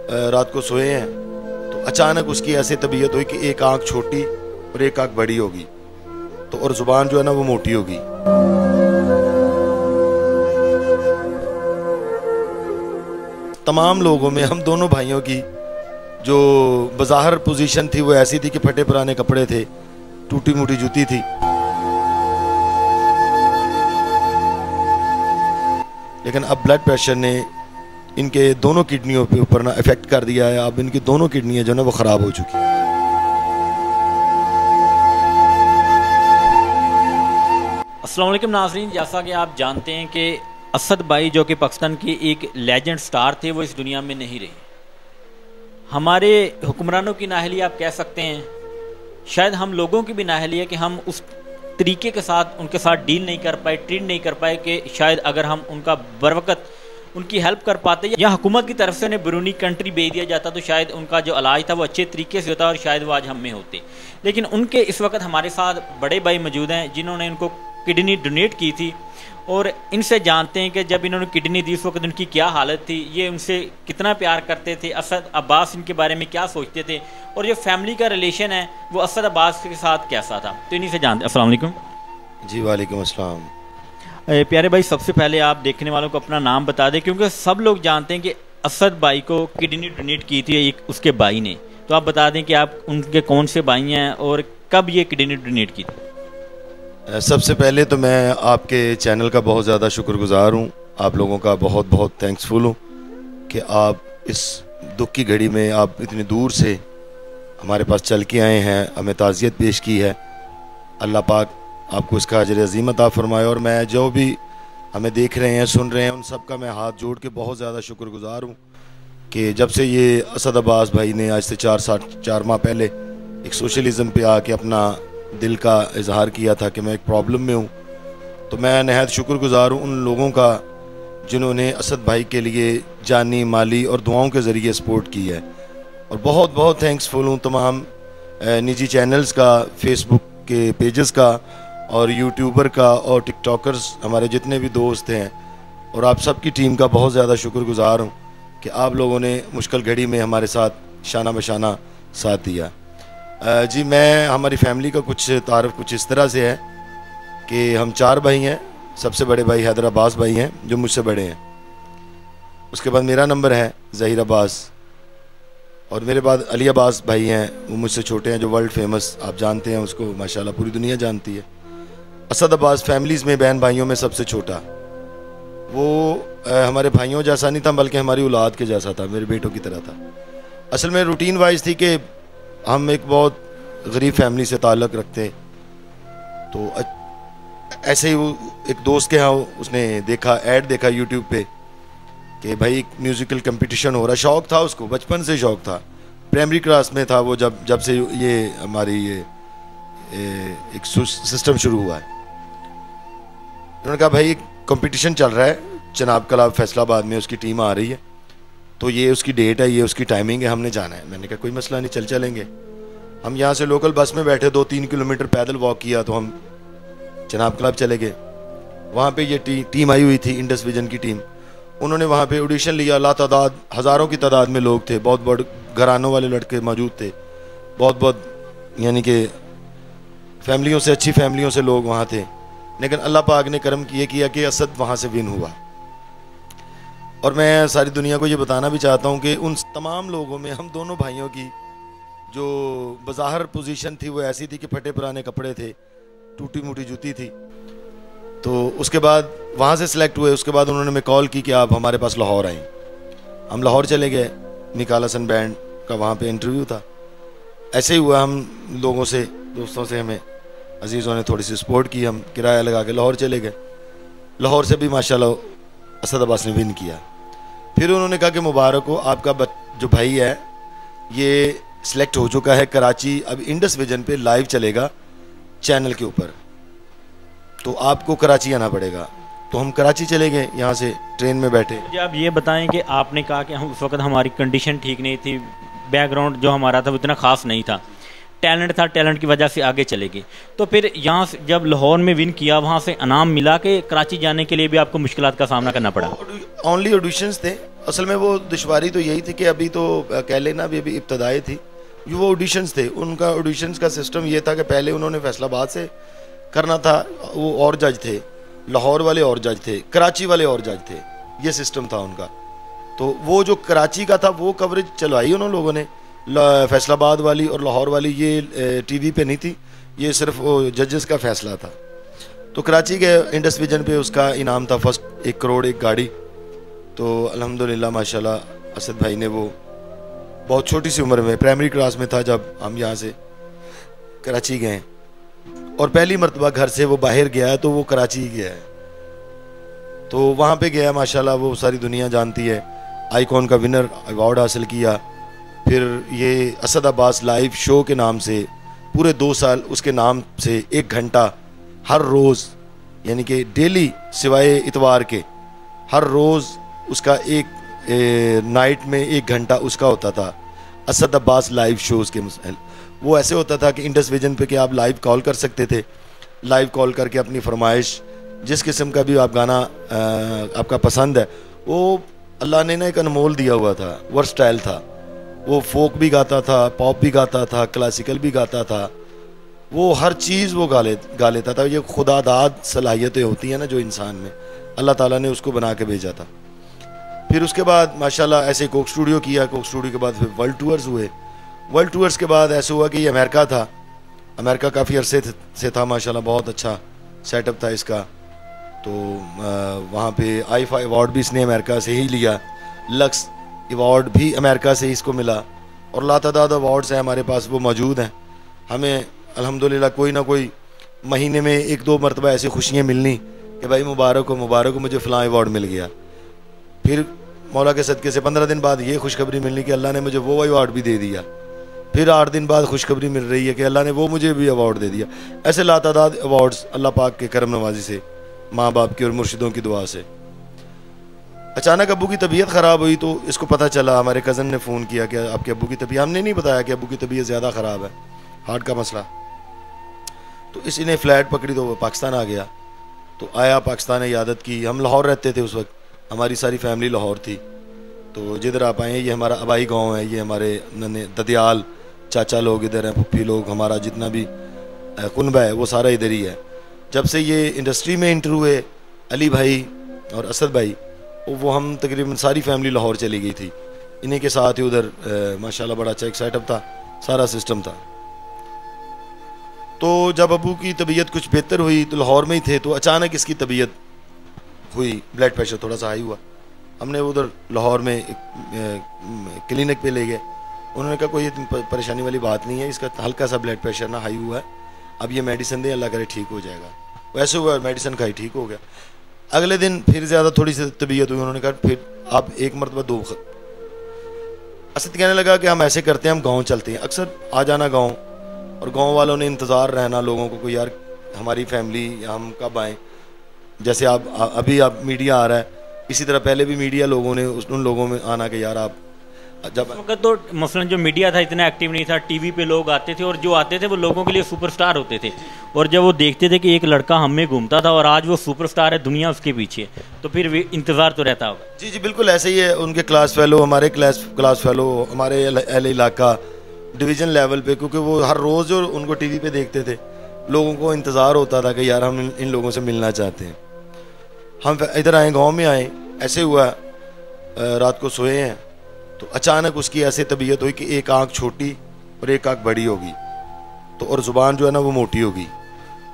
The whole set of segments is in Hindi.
रात को सोए हैं तो अचानक उसकी ऐसी तबीयत हुई कि एक आंख छोटी और एक आंख बड़ी होगी, तो और जुबान जो है ना वो मोटी होगी। तमाम लोगों में हम दोनों भाइयों की जो बज़ाहिर पोजीशन थी वो ऐसी थी कि फटे पुराने कपड़े थे, टूटी मुटी जूती थी। लेकिन अब ब्लड प्रेशर ने इनके दोनों किडनियों पे ऊपर ना इफेक्ट कर दिया है। अब इनकी दोनों किडनियां जो ना वो ख़राब हो चुकी हैं। अस्सलाम वालेकुम नाज़रीन, जैसा कि आप जानते हैं कि असद भाई जो कि पाकिस्तान के एक लेजेंड स्टार थे वो इस दुनिया में नहीं रहे। हमारे हुक्मरानों की नाअहली आप कह सकते हैं, शायद हम लोगों की भी नाअहली है कि हम उस तरीके के साथ उनके साथ डील नहीं कर पाए, ट्रीट नहीं कर पाए कि शायद अगर हम उनका बरवकत उनकी हेल्प कर पाते या हुकूमत की तरफ से उन्हें बैरूनी कंट्री भेज दिया जाता तो शायद उनका जो इलाज था वो अच्छे तरीके से होता और शायद वो आज हम में होते। लेकिन उनके इस वक्त हमारे साथ बड़े भाई मौजूद हैं जिन्होंने इनको किडनी डोनेट की थी और इनसे जानते हैं कि जब इन्होंने किडनी दी उस वक्त उनकी क्या हालत थी, ये उनसे कितना प्यार करते थे, असद अब्बास इनके बारे में क्या सोचते थे और जो फैमिली का रिलेशन है वो असद अब्बास के साथ कैसा था, तो इन्हीं से जानते। अस्सलाम वालेकुम। जी वालेकुम अस्सलाम। प्यारे भाई, सबसे पहले आप देखने वालों को अपना नाम बता दें क्योंकि सब लोग जानते हैं कि असद भाई को किडनी डोनेट की थी एक उसके भाई ने, तो आप बता दें कि आप उनके कौन से भाई हैं और कब ये किडनी डोनेट की थी। सबसे पहले तो मैं आपके चैनल का बहुत ज़्यादा शुक्रगुजार हूँ, आप लोगों का बहुत बहुत थैंक्सफुल हूँ कि आप इस दुख की घड़ी में आप इतनी दूर से हमारे पास चल के आए हैं, हमें ताज़ियत पेश की है। अल्लाह पाक आपको इसका अजर अज़ीम अता फरमाए। और मैं जो भी हमें देख रहे हैं सुन रहे हैं उन सब का मैं हाथ जोड़ के बहुत ज़्यादा शुक्रगुजार हूँ कि जब से ये असद अब्बास भाई ने आज से 4 माह पहले एक सोशलिज़म पे आके अपना दिल का इजहार किया था कि मैं एक प्रॉब्लम में हूँ, तो मैं नहायत शुक्रगुजार हूँ उन लोगों का जिन्होंने असद भाई के लिए जानी, माली और दुआओं के ज़रिए सपोर्ट की है। और बहुत बहुत थैंक्सफुल हूँ तमाम निजी चैनल्स का, फेसबुक के पेजेस का और यूट्यूबर का और टिकटॉकर्स, हमारे जितने भी दोस्त हैं और आप सब की टीम का बहुत ज़्यादा शुक्रगुजार हूँ कि आप लोगों ने मुश्किल घड़ी में हमारे साथ शाना बशाना साथ दिया। जी, मैं हमारी फैमिली का कुछ तारुफ कुछ इस तरह से है कि हम 4 भाई हैं। सबसे बड़े भाई हैदर अब्बास भाई हैं जो मुझसे बड़े हैं, उसके बाद मेरा नंबर है ज़हीर अब्बास और मेरे बाद अली अब्बास भाई हैं, वो मुझसे छोटे हैं, जो वर्ल्ड फेमस आप जानते हैं उसको, माशाल्लाह पूरी दुनिया जानती है। असद अब्बास फैमिलीज़ में बहन भाइयों में सबसे छोटा, वो हमारे भाइयों जैसा नहीं था बल्कि हमारी औलाद के जैसा था, मेरे बेटों की तरह था। असल में रूटीन वाइज थी कि हम एक बहुत गरीब फैमिली से ताल्लुक़ रखते, तो ऐसे ही वो एक दोस्त के यहाँ उसने देखा ऐड देखा यूट्यूब पे कि भाई म्यूज़िकल कंपटीशन हो रहा, शौक़ था उसको, बचपन से शौक़ था, प्राइमरी क्लास में था वो जब से ये हमारी ये एक सिस्टम शुरू हुआ है। उन्होंने कहा भाई कंपटीशन चल रहा है जनाब कलाब फैसलाबाद में, उसकी टीम आ रही है, तो ये उसकी डेट है, ये उसकी टाइमिंग है, हमने जाना है। मैंने कहा कोई मसला नहीं, चलेंगे। हम यहाँ से लोकल बस में बैठे, 2-3 किलोमीटर पैदल वॉक किया तो हम जनाब क्लब चले गए। वहाँ पे ये टीम आई हुई थी, इंडस विजन की टीम, उन्होंने वहाँ पे ऑडिशन लिया। लातादाद हज़ारों की तादाद में लोग थे, बहुत बड़े घरानों वाले लड़के मौजूद थे, बहुत यानी कि फैमिलियों से, अच्छी फैमिलियों से लोग वहाँ थे। लेकिन अल्लाह पाक ने करम किया कि असद वहाँ से विन हुआ। और मैं सारी दुनिया को ये बताना भी चाहता हूँ कि उन तमाम लोगों में हम दोनों भाइयों की जो बज़ाहिर पोजीशन थी वो ऐसी थी कि फटे पुराने कपड़े थे, टूटी मुटी जूती थी। तो उसके बाद वहाँ से सिलेक्ट हुए, उसके बाद उन्होंने हमें कॉल की कि आप हमारे पास लाहौर आएँ। हम लाहौर चले गए, निकाला सन बैंड का वहाँ पे इंटरव्यू था। ऐसे ही हुआ, हम लोगों से, दोस्तों से हमें अजीज़ों ने थोड़ी सी सपोर्ट की, हम किराया लगा के लाहौर चले गए। लाहौर से भी माशाल्लाह असद अब्बास ने विन किया। फिर उन्होंने कहा कि मुबारक हो, आपका जो भाई है ये सिलेक्ट हो चुका है कराची, अब इंडस विजन पे लाइव चलेगा चैनल के ऊपर, तो आपको कराची आना पड़ेगा। तो हम कराची चले गए, यहाँ से ट्रेन में बैठे। जी, आप ये बताएं कि आपने कहा कि हम उस वक्त हमारी कंडीशन ठीक नहीं थी, बैकग्राउंड जो हमारा था वो इतना ख़ास नहीं था, टैलेंट था, टैलेंट की वजह से आगे चले गए। तो फिर यहाँ से जब लाहौर में विन किया, वहाँ से इनाम मिला के कराची जाने के लिए भी आपको मुश्किलात का सामना करना पड़ा? ओनली ऑडिशंस थे, असल में वो दुश्वारी तो यही थी कि अभी तो कह लेना अभी इब्तदाई थी, जो वो ऑडिशंस थे, उनका ऑडिशंस का सिस्टम ये था कि पहले उन्होंने फैसलाबाद से करना था, वो और जज थे, लाहौर वाले और जज थे, कराची वाले और जज थे, ये सिस्टम था उनका। तो वो जो कराची का था वो कवरेज चलवाई उन लोगों ने, फैसलाबाद वाली और लाहौर वाली ये टीवी पे नहीं थी, ये सिर्फ वो जजेस का फैसला था। तो कराची के इंडस विजन पे उसका इनाम था फर्स्ट 1 करोड़ एक गाड़ी। तो अल्हम्दुलिल्लाह माशाल्लाह असद भाई ने वो बहुत छोटी सी उम्र में, प्राइमरी क्लास में था जब हम यहाँ से कराची गए, और पहली मरतबा घर से वो बाहर गया है तो वो कराची ही गया है। तो वहाँ पे गया माशाल्लाह, वो सारी दुनिया जानती है, आइकॉन का विनर अवार्ड हासिल किया। फिर ये असद अब्बास लाइव शो के नाम से पूरे 2 साल उसके नाम से 1 घंटा हर रोज़, यानी कि डेली सिवाय इतवार के, हर रोज़ उसका एक नाइट में 1 घंटा उसका होता था असद अब्बास लाइव शोज़ के मसाइल। वो ऐसे होता था कि इंडस विजन पे कि आप लाइव कॉल कर सकते थे, लाइव कॉल करके अपनी फरमाइश जिस किस्म का भी आप गाना आपका पसंद है, वो अल्लाह ने ना एक अनमोल दिया हुआ था, वर्सटाइल था। वो फोक भी गाता था, पॉप भी गाता था, क्लासिकल भी गाता था, वो हर चीज़ वो गा लेता था। ये खुदादाद सलाहियतें होती हैं ना जो इंसान में, अल्लाह ताला ने उसको बना के भेजा था। फिर उसके बाद माशाल्लाह ऐसे कोक स्टूडियो किया, कोक स्टूडियो के बाद फिर वर्ल्ड टूर्स हुए। वर्ल्ड टूर्स के बाद ऐसे हुआ कि ये अमेरिका था, अमेरिका काफ़ी अरसे से था माशाल्लाह, बहुत अच्छा सेटअप था इसका। तो वहाँ पे आईफा अवार्ड भी इसने अमेरिका से ही लिया, लक्स अवार्ड भी अमेरिका से ही इसको मिला, और लातादाद अवार्ड्स हैं हमारे पास, वो मौजूद हैं। हमें अल्हम्दुलिल्लाह कोई ना कोई महीने में 1-2 मरतबा ऐसी खुशियाँ मिलनी कि भाई मुबारक हो मुझे फ़लाँ अवार्ड मिल गया। फिर मौला के सदक़े से 15 दिन बाद ये खुशखबरी मिलनी कि अल्लाह ने मुझे वो अवार्ड भी दे दिया। फिर 8 दिन बाद खुशखबरी मिल रही है कि अल्लाह ने वो मुझे भी अवार्ड दे दिया। ऐसे लातादाद अवार्ड्स अल्लाह पाक के करम नवाजी से, माँ बाप की और मुर्शिदों की दुआ से। अचानक अब्बू की तबीयत ख़राब हुई तो इसको पता चला, हमारे कज़न ने फ़ोन किया कि आपके अब्बू की तबीयत, हमने नहीं बताया कि अब्बू की तबीयत ज़्यादा ख़राब है, हार्ट का मसला। तो इसी ने फ़्लाइट पकड़ी तो वो पाकिस्तान आ गया। तो आया, पाकिस्तान ने इयादत की, हम लाहौर रहते थे उस वक्त, हमारी सारी फैमिली लाहौर थी। तो जिधर आप आए, ये हमारा आबाई गाँव है, ये हमारे नन्हे ददियाल चाचा लोग इधर हैं, पुप्पी लोग, हमारा जितना भी कुनबा है वो सारा इधर ही है। जब से ये इंडस्ट्री में इंटर हुए अली भाई और असद भाई, वो हम तकरीबन सारी फैमिली लाहौर चली गई थी, इन्हीं के साथ ही उधर माशाल्लाह बड़ा अच्छा एक सेटअप था, सारा सिस्टम था। तो जब अबू की तबीयत कुछ बेहतर हुई तो लाहौर में ही थे, तो अचानक इसकी तबीयत हुई, ब्लड प्रेशर थोड़ा सा हाई हुआ। हमने उधर लाहौर में क्लिनिक पे ले गए, उन्होंने कहा कोई परेशानी वाली बात नहीं है, इसका हल्का सा ब्लड प्रेशर ना हाई हुआ है, अब ये मेडिसिन दे, अल्लाह करे ठीक हो जाएगा। वैसे हुआ, मेडिसिन खाई, ठीक हो गया। अगले दिन फिर ज़्यादा थोड़ी सी तबीयत हुई, उन्होंने कहा फिर आप 1 मरतबा 2। असद कहने लगा कि हम ऐसे करते हैं, हम गांव चलते हैं, अक्सर आ जाना गांव, और गांव वालों ने इंतज़ार रहना लोगों को, यार हमारी फैमिली, हम कब आएँ। जैसे अभी आप मीडिया आ रहा है, इसी तरह पहले भी मीडिया लोगों ने उन लोगों में आना कि यार आप जब वक्त तो मसलन जो मीडिया था इतना एक्टिव नहीं था, टीवी पे लोग आते थे और जो आते थे वो लोगों के लिए सुपरस्टार होते थे, और जब वो देखते थे कि एक लड़का हम में घूमता था और आज वो सुपरस्टार है, दुनिया उसके पीछे, तो फिर इंतज़ार तो रहता होगा। जी जी बिल्कुल ऐसे ही है। उनके क्लास फेलो, हमारे क्लास फेलो, हमारे अहले इलाका डिवीज़न लेवल पे, क्योंकि वो हर रोज़ जो उनको टीवी पे देखते थे, लोगों को इंतज़ार होता था कि यार हम इन लोगों से मिलना चाहते हैं। हम इधर आए, गाँव में आए, ऐसे हुआ रात को सोए हैं तो अचानक उसकी ऐसे तबीयत हुई कि एक आँख छोटी और एक आँख बड़ी होगी, तो और ज़ुबान जो है ना वो मोटी होगी।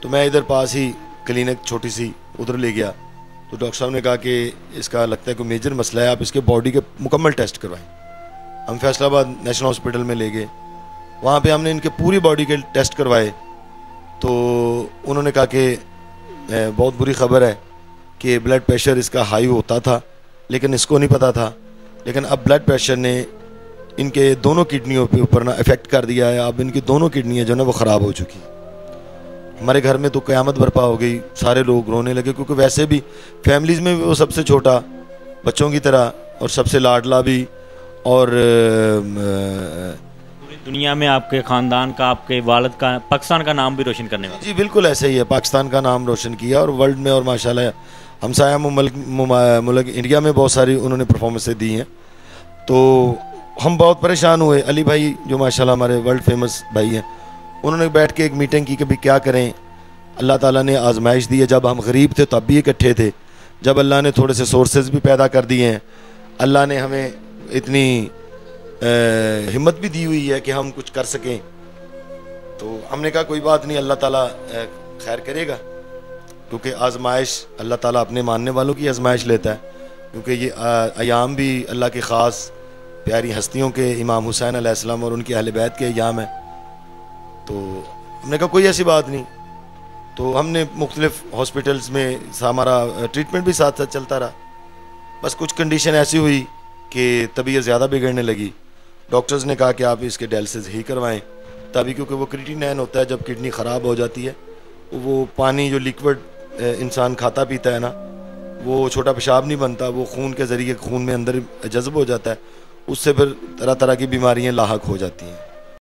तो मैं इधर पास ही क्लिनिक छोटी सी उधर ले गया, तो डॉक्टर साहब ने कहा कि इसका लगता है कोई मेजर मसला है, आप इसके बॉडी के मुकम्मल टेस्ट करवाएं। हम फैसलाबाद नेशनल हॉस्पिटल में ले गए, वहाँ पे हमने इनके पूरी बॉडी के टेस्ट करवाए, तो उन्होंने कहा कि बहुत बुरी खबर है कि ब्लड प्रेशर इसका हाई होता था, लेकिन इसको नहीं पता था, लेकिन अब ब्लड प्रेशर ने इनके दोनों किडनियों पे ऊपर ना इफ़ेक्ट कर दिया है। अब इनकी दोनों किडनियाँ जो ना वो ख़राब हो चुकी। हमारे घर में तो क़यामत बर्पा हो गई, सारे लोग रोने लगे, क्योंकि वैसे भी फैमिलीज़ में वो सबसे छोटा बच्चों की तरह और सबसे लाडला भी, और पूरी दुनिया में आपके ख़ानदान का, आपके वालिद का, पाकिस्तान का नाम भी रोशन करने वाला। जी बिल्कुल ऐसे ही है, पाकिस्तान का नाम रोशन किया और वर्ल्ड में, और माशाल्लाह हमसाया मुल्क इंडिया में बहुत सारी उन्होंने परफॉर्मेंसें दी हैं। तो हम बहुत परेशान हुए। अली भाई जो माशाल्लाह हमारे वर्ल्ड फेमस भाई हैं, उन्होंने बैठ के एक मीटिंग की कि भाई क्या करें। अल्लाह ताला ने आजमाइश दी है। जब हम गरीब थे तब भी इकट्ठे थे, जब अल्लाह ने थोड़े से सोर्सेज भी पैदा कर दिए हैं, अल्लाह ने हमें इतनी हिम्मत भी दी हुई है कि हम कुछ कर सकें, तो हमने कहा कोई बात नहीं, अल्लाह ताला खैर करेगा। क्योंकि आजमाइश अल्लाह ताला अपने मानने वालों की आजमाइश लेता है। क्योंकि ये अयाम भी अल्लाह के ख़ास प्यारी हस्तियों के इमाम हुसैन अलैहिस्सलाम और उनकी अहले बैत के अयाम है। तो हमने कहा कोई ऐसी बात नहीं। तो हमने मुख्तलिफ हॉस्पिटल्स में हमारा ट्रीटमेंट भी साथ साथ चलता रहा। बस कुछ कंडीशन ऐसी हुई कि तबीयत ज़्यादा बिगड़ने लगी। डॉक्टर्स ने कहा कि आप इसके डायलिसिस ही करवाएं तभी, क्योंकि वो क्रिटिनाइन होता है जब किडनी ख़राब हो जाती है, वो पानी जो लिक्विड इंसान खाता पीता है ना, वो छोटा पेशाब नहीं बनता, वो खून के ज़रिए खून में अंदर जज़ब हो जाता है, उससे फिर तरह तरह की बीमारियाँ लाहक हो जाती हैं।